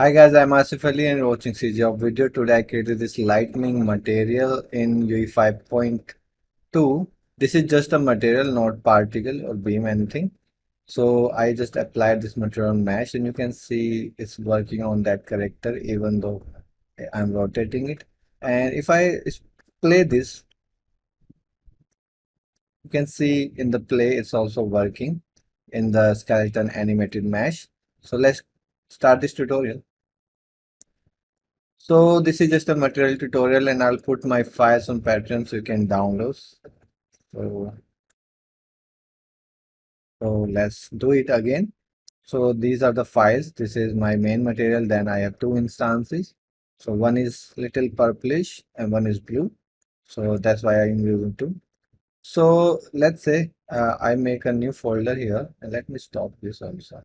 Hi guys, I'm Asif Ali and you're watching CGHOW video. Today I created this lightning material in UE 5.2. This is just a material, not particle or beam, anything. So I just applied this material on mesh and you can see it's working on that character even though I'm rotating it. And if I play this, you can see in the play it's also working in the skeleton animated mesh. So let's start this tutorial. So this is just a material tutorial and I'll put my files on Patreon so you can download. So, so let's do it again. So these are the files. This is my main material. Then I have two instances. So one is little purplish and one is blue. So that's why I'm using two. So let's say I make a new folder here and let me stop this also.